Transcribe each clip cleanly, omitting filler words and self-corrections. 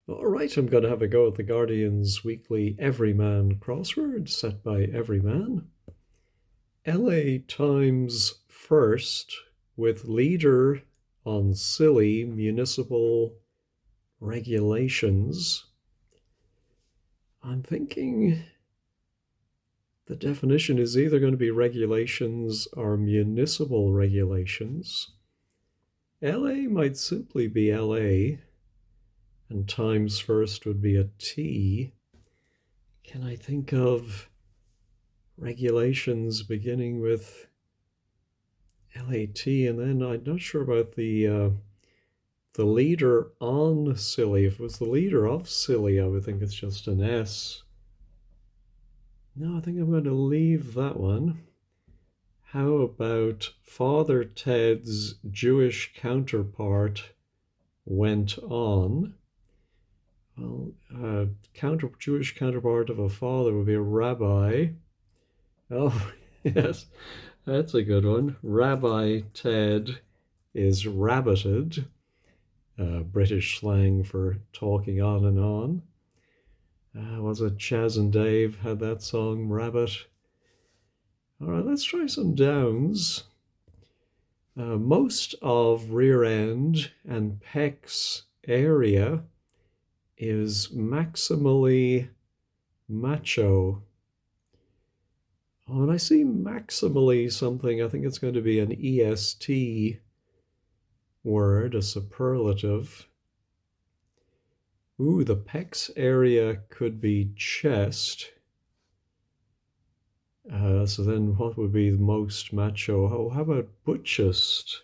All right, I'm going to have a go at the Guardian's weekly Everyman Crossword set by Everyman. LA Times first with leader on silly municipal regulations. I'm thinking the definition is either going to be regulations or municipal regulations. LA might simply be LA, and Times first would be a T. Can I think of regulations beginning with LAT? And then I'm not sure about the leader on silly. If it was the leader of silly, I would think it's just an S. No, I think I'm going to leave that one. How about Father Ted's Jewish counterpart went on? Well, Jewish counterpart of a father would be a rabbi. Oh, yes, that's a good one. Rabbi Ted is rabbited, British slang for talking on and on. Was it Chaz and Dave had that song, Rabbit? All right, let's try some downs. Most of rear end and pecs area is maximally macho. When I see maximally something, I think it's going to be an EST word, a superlative. Ooh, the pecs area could be chest. So then what would be the most macho? Oh, how about butchest?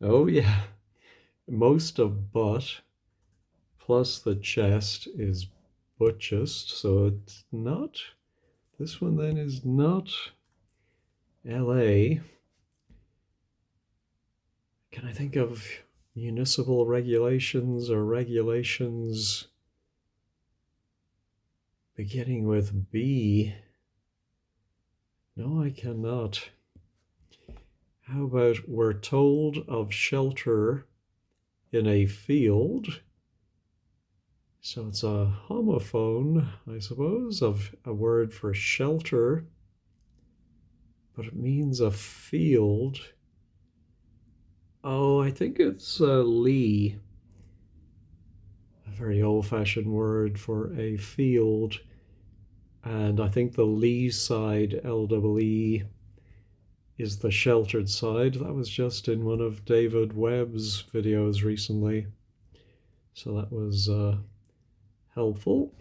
Oh, yeah. Most of butt plus the chest is butchest. So it's not. This one then is not LA. Can I think of municipal regulations or regulations beginning with B? No, I cannot. How about we're told of shelter in a field? So it's a homophone, I suppose, of a word for shelter, but it means a field. Oh, I think it's lee, a very old-fashioned word for a field. And I think the lee side, LEE, is the sheltered side. That was just in one of David Webb's videos recently. So that was helpful.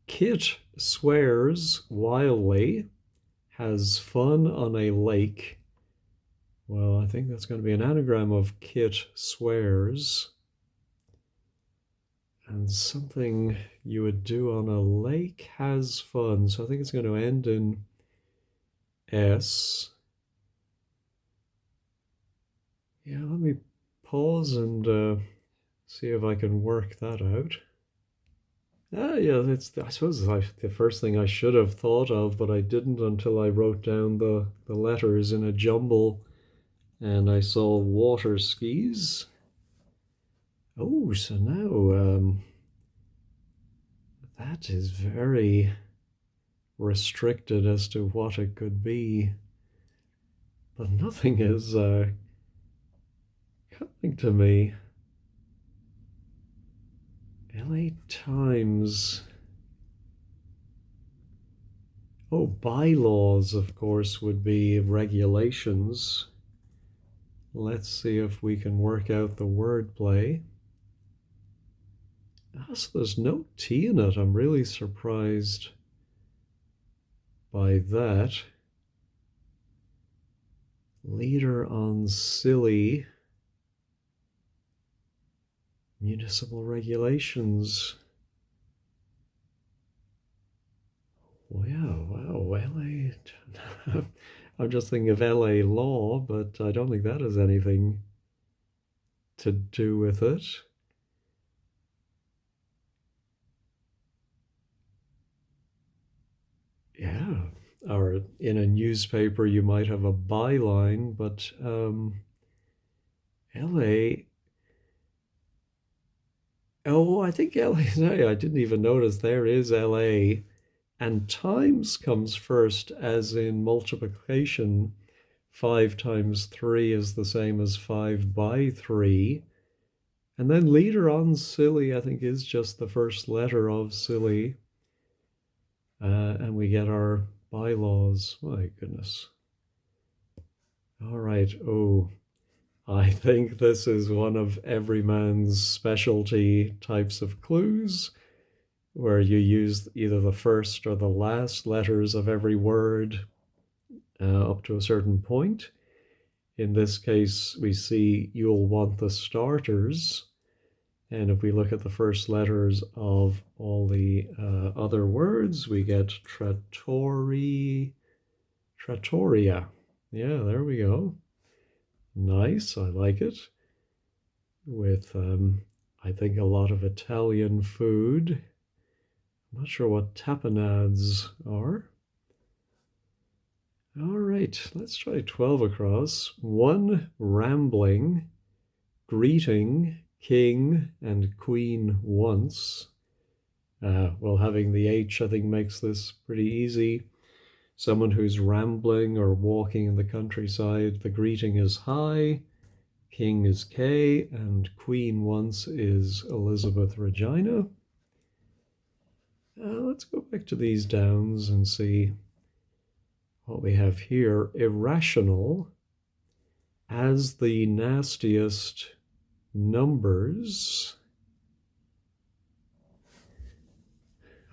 Kit swears wildly, has fun on a lake. Well, I think that's going to be an anagram of Kit swears. And something you would do on a lake has fun. So I think it's going to end in S. Yeah, let me pause and see if I can work that out. Yeah, I suppose the first thing I should have thought of, but I didn't until I wrote down the letters in a jumble and I saw water skis. Oh, so now that is very restricted as to what it could be. But nothing is coming to me. LA Times. Oh, bylaws, of course, would be regulations. Let's see if we can work out the wordplay. So there's no T in it. I'm really surprised by that. Leader on silly. Municipal regulations. Wow, LA. I'm just thinking of LA law, but I don't think that has anything to do with it. Yeah, or in a newspaper you might have a byline, but LA, Oh, I think LA, I didn't even notice there is LA. And times comes first, as in multiplication. 5 times 3 is the same as 5 by 3. And then later on, silly, I think, is just the first letter of silly. And we get our bylaws. My goodness. All right. Oh, I think this is one of Everyman's specialty types of clues, where you use either the first or the last letters of every word up to a certain point. In this case, we see you'll want the starters. And if we look at the first letters of all the other words, we get trattoria. Yeah, there we go. Nice, I like it. With, I think, a lot of Italian food. I'm not sure what tapenades are. All right, let's try 12 across. One rambling, greeting, king and queen once. Well, having the H, I think, makes this pretty easy. Someone who's rambling or walking in the countryside, the greeting is hi, king is K, and queen once is Elizabeth Regina. Let's go back to these downs and see what we have here. Irrational as the nastiest numbers.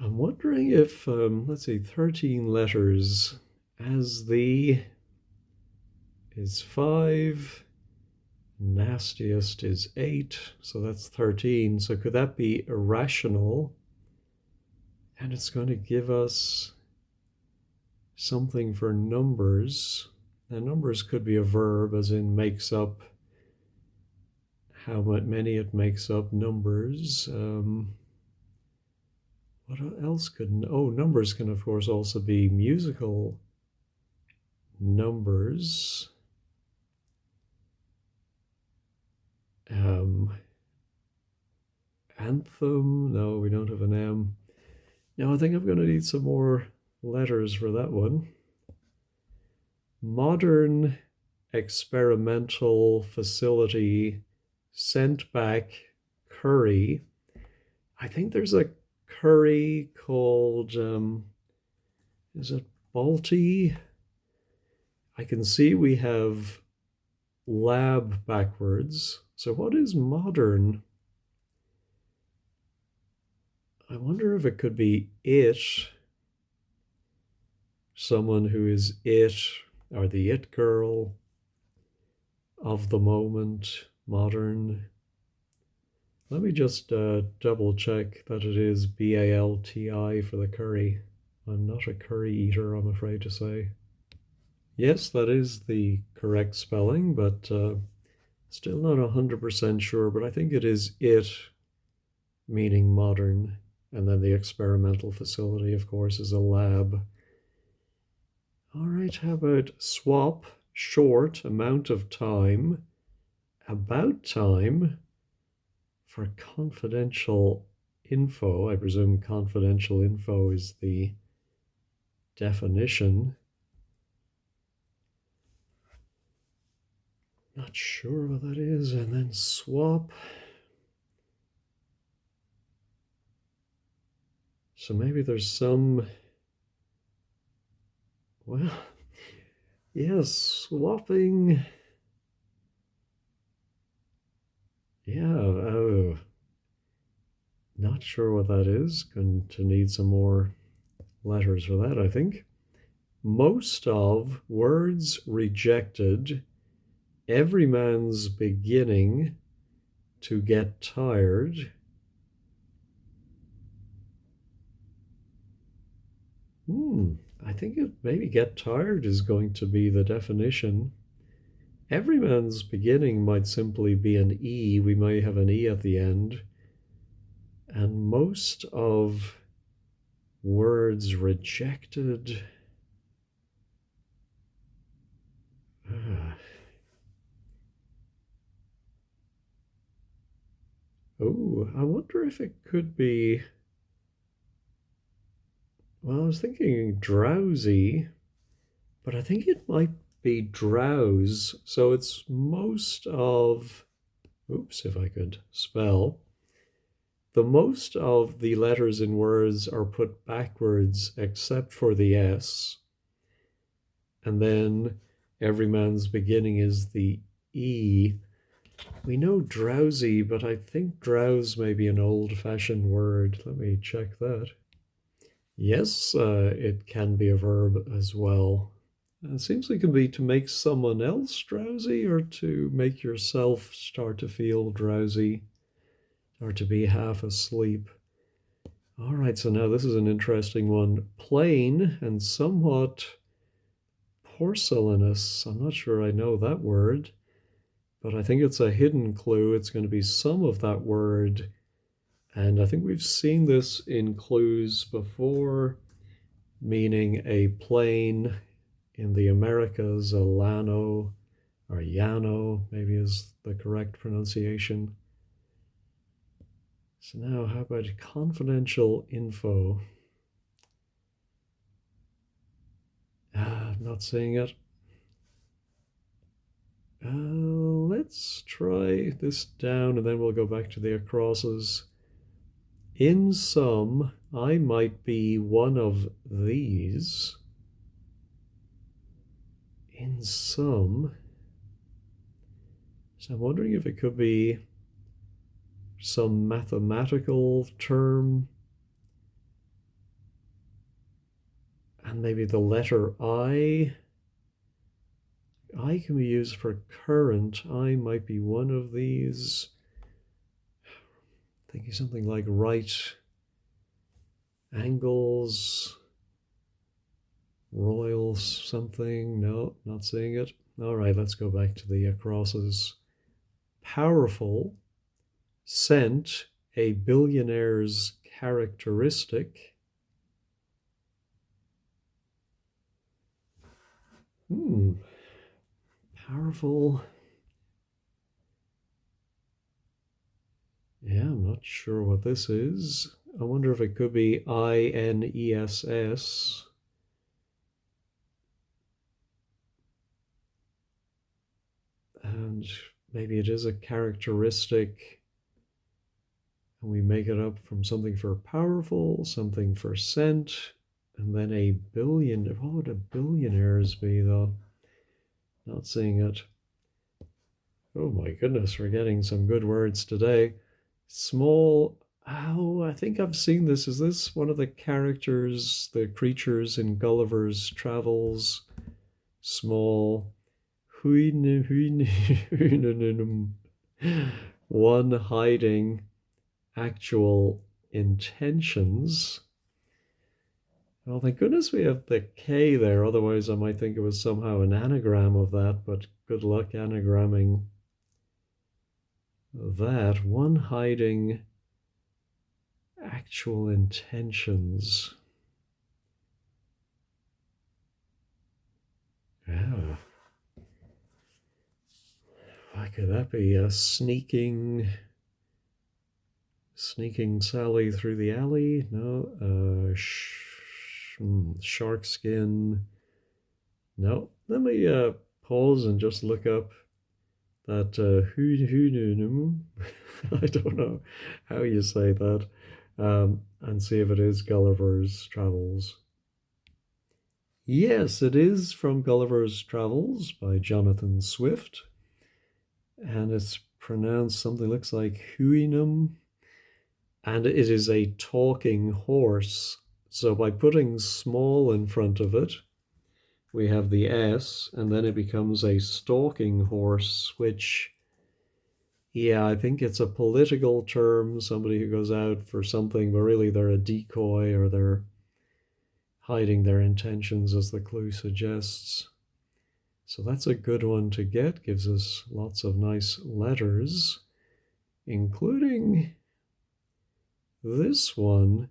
I'm wondering if, let's see, 13 letters as the is 5, nastiest is 8, so that's 13. So could that be irrational? And it's going to give us something for numbers. And numbers could be a verb, as in makes up, how many it makes up, numbers. What else could, oh, numbers can of course also be musical numbers. Anthem, no, we don't have an M. Now I think I'm going to need some more letters for that one. Modern experimental facility sent back curry. I think there's a curry called, is it Balti? I can see we have lab backwards. So what is modern? I wonder if it could be it, someone who is it, or the it girl of the moment, modern. Let me just double check that it is Balti for the curry. I'm not a curry eater, I'm afraid to say. Yes, that is the correct spelling, but still not 100% sure, but I think it is it, meaning modern. And then the experimental facility, of course, is a lab. All right, how about swap, short, amount of time, about time for confidential info. I presume confidential info is the definition. Not sure what that is. And then swap. So maybe there's some, well, yes, swapping. Yeah, oh, not sure what that is. Going to need some more letters for that, I think. Most of, words rejected, every man's beginning to get tired. I think it maybe get tired is going to be the definition. Every man's beginning might simply be an E. We may have an E at the end. And most of words rejected. Oh, I wonder if it could be. Well, I was thinking drowsy, but I think it might be drowse. So it's most of. Oops, if I could spell. The most of the letters in words are put backwards except for the S. And then every man's beginning is the E. We know drowsy, but I think drowse may be an old-fashioned word. Let me check that. Yes, it can be a verb as well. It seems like it can be to make someone else drowsy or to make yourself start to feel drowsy or to be half asleep. All right, so now this is an interesting one. Plain and somewhat porcelainous. I'm not sure I know that word, but I think it's a hidden clue. It's going to be some of that word. And I think we've seen this in clues before, meaning a plane in the Americas, a Llano or Llano, maybe is the correct pronunciation. So now how about confidential info? I'm not seeing it. Let's try this down and then we'll go back to the acrosses. In some, I might be one of these. In some. So I'm wondering if it could be some mathematical term and maybe the letter I. I can be used for current. I might be one of these. Thinking something like right angles, royal something. No, not seeing it. All right, let's go back to the crosses. Powerful, scent, a billionaire's characteristic. Powerful. Yeah, I'm not sure what this is. I wonder if it could be INESS. And maybe it is a characteristic. And we make it up from something for powerful, something for scent, and then a billion. What would a billionaires be, though? Not seeing it. Oh my goodness, we're getting some good words today. Small. Oh, I think I've seen this. Is this one of the characters, the creatures in Gulliver's Travels? Small. One hiding actual intentions. Well, thank goodness we have the K there. Otherwise, I might think it was somehow an anagram of that, but good luck anagramming that. One hiding actual intentions. Yeah. Why could that be? A sneaking Sally through the alley? No. Shark skin. No. Let me pause and just look up that I don't know how you say that, and see if it is Gulliver's Travels. Yes, it is from Gulliver's Travels by Jonathan Swift, and it's pronounced something looks like Huinum, and it is a talking horse. So by putting small in front of it, we have the S, and then it becomes a stalking horse, which, yeah, I think it's a political term, somebody who goes out for something, but really they're a decoy or they're hiding their intentions, as the clue suggests. So that's a good one to get, gives us lots of nice letters, including this one.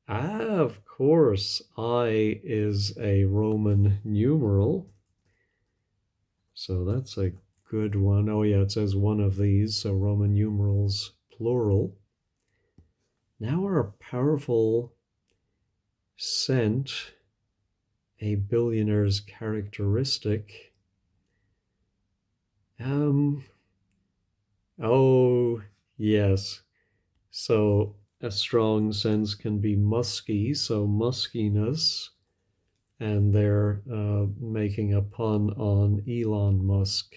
Of course, I is a Roman numeral. So that's a good one. Oh yeah, it says one of these, so Roman numerals plural. Now our powerful scent, a billionaire's characteristic. Oh, yes. So a strong sense can be musky, so muskiness, and they're making a pun on Elon Musk.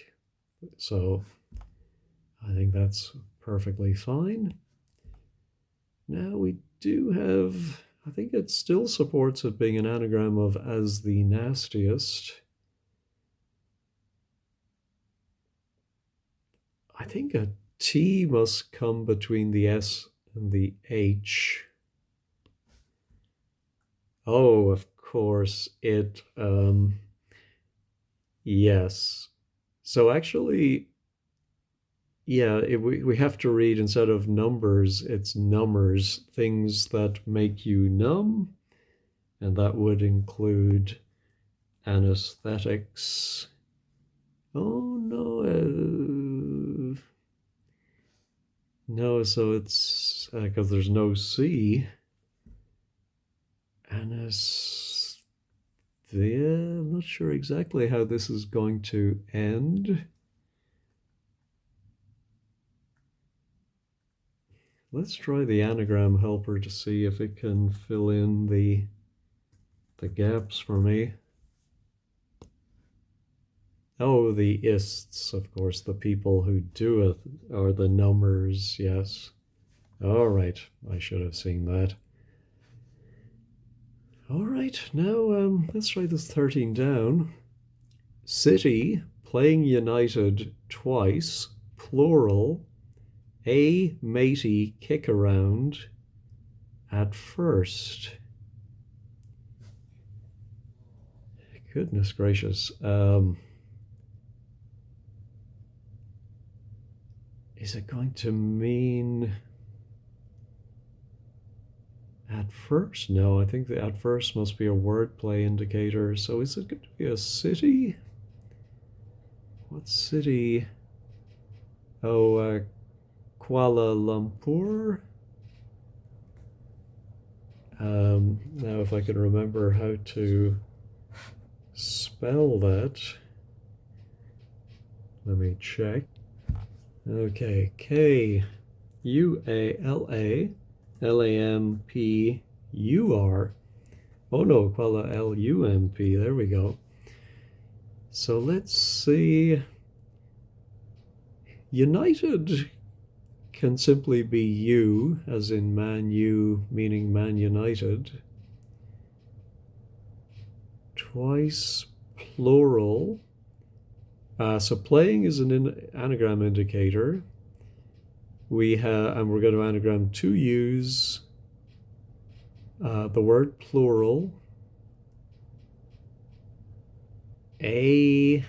So I think that's perfectly fine. Now we do have, I think it still supports it being an anagram of as the nastiest. I think a T must come between the S and the H. Oh, of course, yes. So actually, yeah, we have to read instead of numbers, it's numbers, things that make you numb, and that would include anesthetics. Oh no, no, so it's because there's no C. Anesthesia. I'm not sure exactly how this is going to end. Let's try the anagram helper to see if it can fill in the gaps for me. Oh, the ists, of course, the people who do it are the numbers, yes. All right, I should have seen that. All right, now let's try this 13 down. City, playing United twice, plural, a matey kick around at first. Goodness gracious. Is it going to mean at first? No, I think the at first must be a wordplay indicator. So is it going to be a city? What city? Oh, Kuala Lumpur. Now, if I can remember how to spell that, let me check. Okay, Kuala Lumpur. Oh no, Kuala Lump. There we go. So let's see. United can simply be U, as in Man U, meaning Man United. Twice plural. So playing is an anagram indicator. And we're going to anagram two U's, the word plural, I'm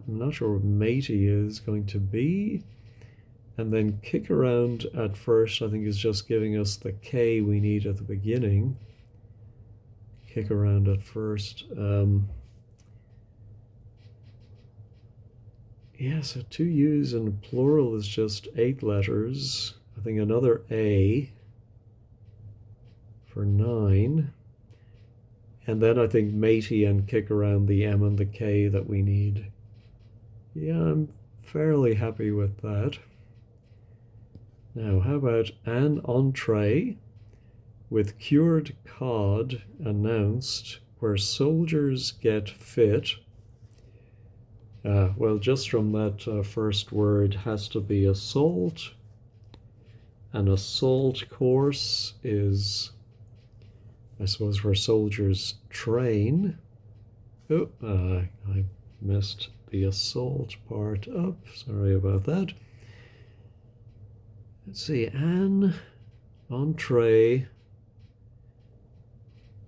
not sure what matey is going to be. And then kick around at first, I think, is just giving us the K we need at the beginning. Kick around at first. Yeah, so two U's and plural is just 8 letters. I think another A for 9. And then I think matey and kick around the M and the K that we need. Yeah, I'm fairly happy with that. Now, how about an entree with cured cod announced where soldiers get fit? Well, just from that first word has to be assault. An assault course is, I suppose, where soldiers train. Oh, I messed the assault part up. Sorry about that. Let's see, an entree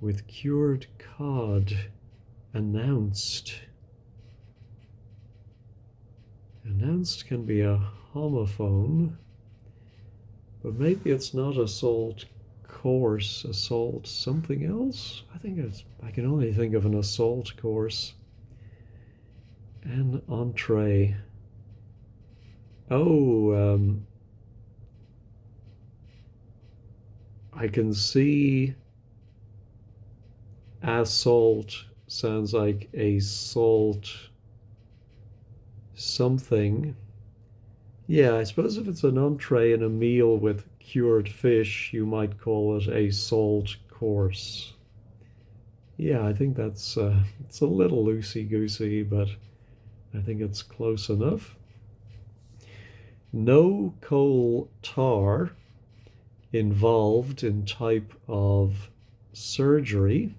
with cured cod announced. Announced can be a homophone, but maybe it's not assault course, assault something else. I can only think of an assault course. An entree. Oh, I can see assault sounds like a salt something. Yeah, I suppose if it's an entree in a meal with cured fish, you might call it a salt course. Yeah, I think that's it's a little loosey-goosey, but I think it's close enough. No coal tar involved in type of surgery.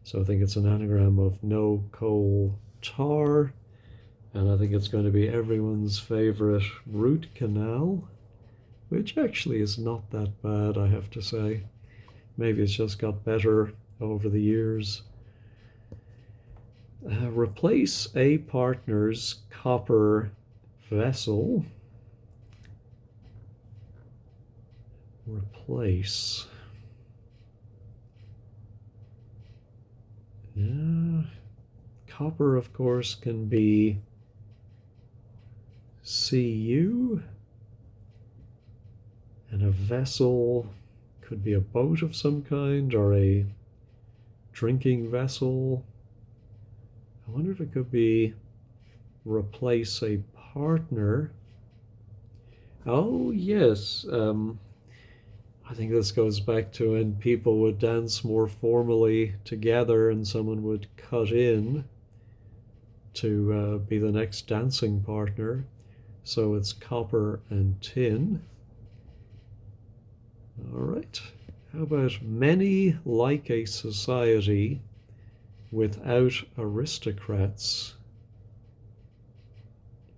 So I think it's an anagram of no coal tar. And I think it's going to be everyone's favorite root canal, which actually is not that bad, I have to say. Maybe it's just got better over the years. Replace a partner's copper vessel. Replace. Yeah. Copper, of course, can be Cu, and a vessel could be a boat of some kind or a drinking vessel. I wonder if it could be replace a partner. Oh, yes. I think this goes back to when people would dance more formally together and someone would cut in to be the next dancing partner. So it's copper and tin. All right. How about many like a society without aristocrats?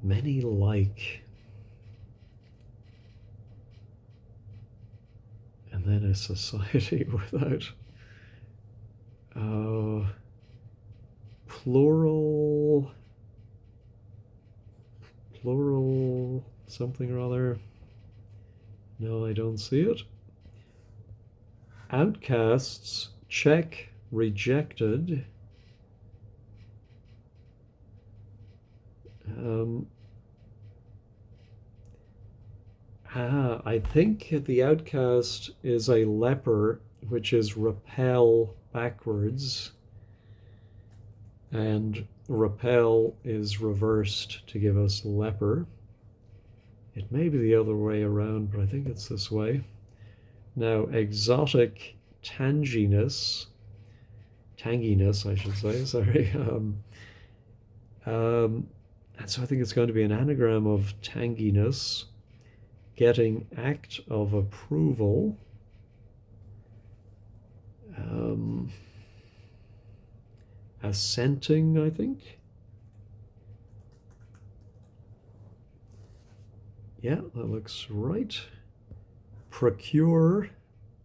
Many like. And then a society without plural something or other. No, I don't see it. Outcasts, check, rejected. I think the outcast is a leper, which is repel backwards, and repel is reversed to give us leper. It may be the other way around, but I think it's this way. Now, exotic tanginess, I should say, sorry. And so I think it's going to be an anagram of tanginess, getting act of approval. Assenting, I think. Yeah, that looks right. Procure,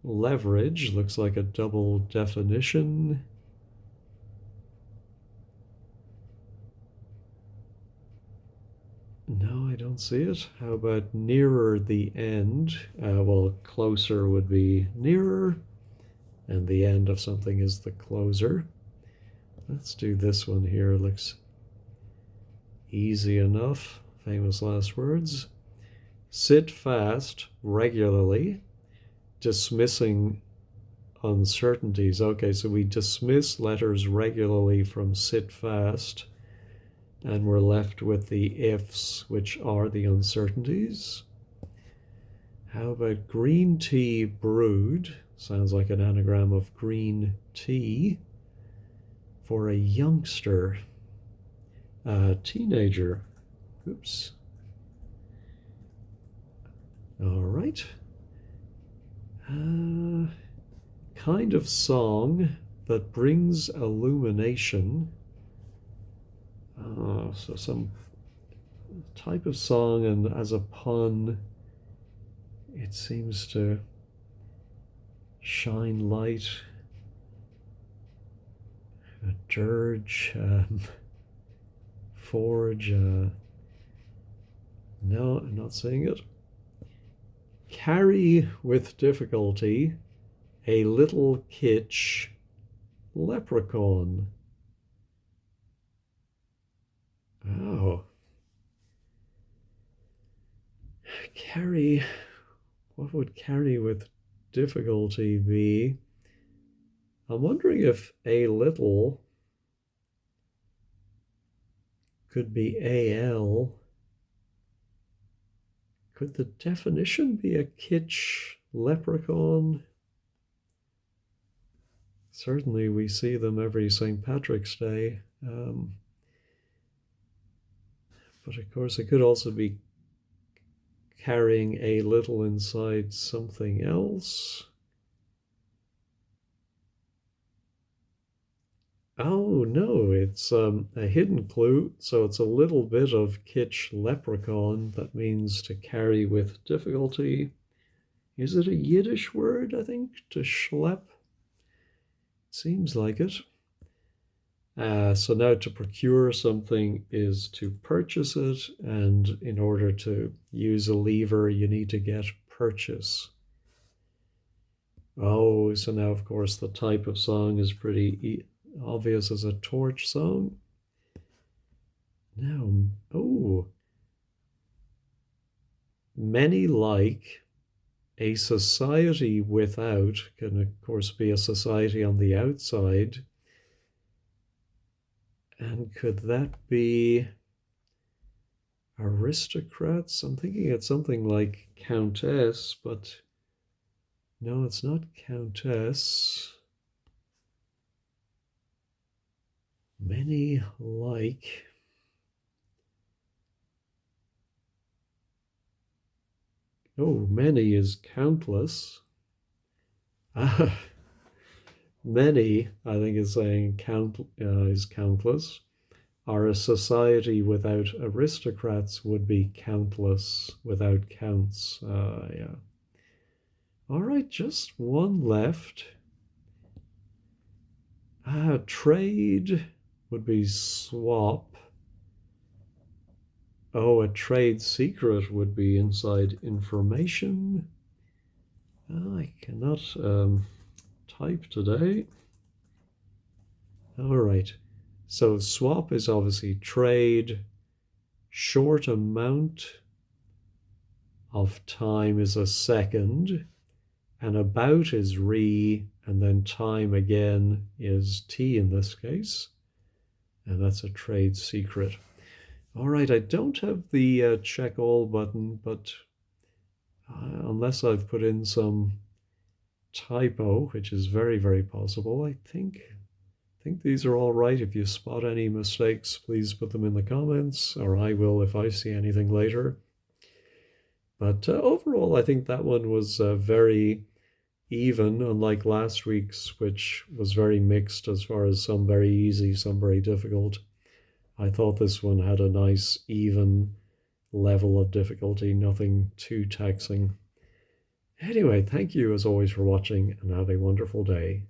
leverage, looks like a double definition. No, I don't see it. How about nearer the end? Well, closer would be nearer, and the end of something is the closer. Let's do this one here. It looks easy enough. Famous last words. Sit fast regularly, dismissing uncertainties. Okay, so we dismiss letters regularly from sit fast, and we're left with the ifs, which are the uncertainties. How about green tea brewed? Sounds like an anagram of green tea. For a youngster, a teenager. Oops. All right. Kind of song that brings illumination. So some type of song, and as a pun, it seems to shine light. A dirge, forge. No, I'm not seeing it. Carry with difficulty a little kitsch leprechaun. Oh. Carry, what would carry with difficulty be? I'm wondering if a little could be AL. Could the definition be a kitsch leprechaun? Certainly we see them every St. Patrick's Day. But of course it could also be carrying a little inside something else. Oh no, it's a hidden clue. So it's a little bit of kitsch leprechaun. That means to carry with difficulty. Is it a Yiddish word, I think, to schlep? Seems like it. So now to procure something is to purchase it, and in order to use a lever, you need to get purchase. Oh, so now of course the type of song is pretty obvious as a torch song. Now, oh, many like a society without can of course be a society on the outside. And could that be aristocrats? I'm thinking it's something like countess, but no, it's not countess. Many like. Oh, many is countless. Many, I think, is saying is countless. Or a society without aristocrats would be countless without counts. Yeah. All right, just one left. Trade would be swap. Oh, a trade secret would be inside information. I cannot type today. All right. So swap is obviously trade. Short amount of time is a second. And about is re, and then time again is t in this case. And that's a trade secret. All right, I don't have the check all button, but unless I've put in some typo, which is very, very possible, I think these are all right. If you spot any mistakes, please put them in the comments, or I will if I see anything later. But overall, I think that one was very even, unlike last week's, which was very mixed as far as some very easy, some very difficult. I thought this one had a nice, even level of difficulty, nothing too taxing. Anyway, thank you as always for watching, and have a wonderful day.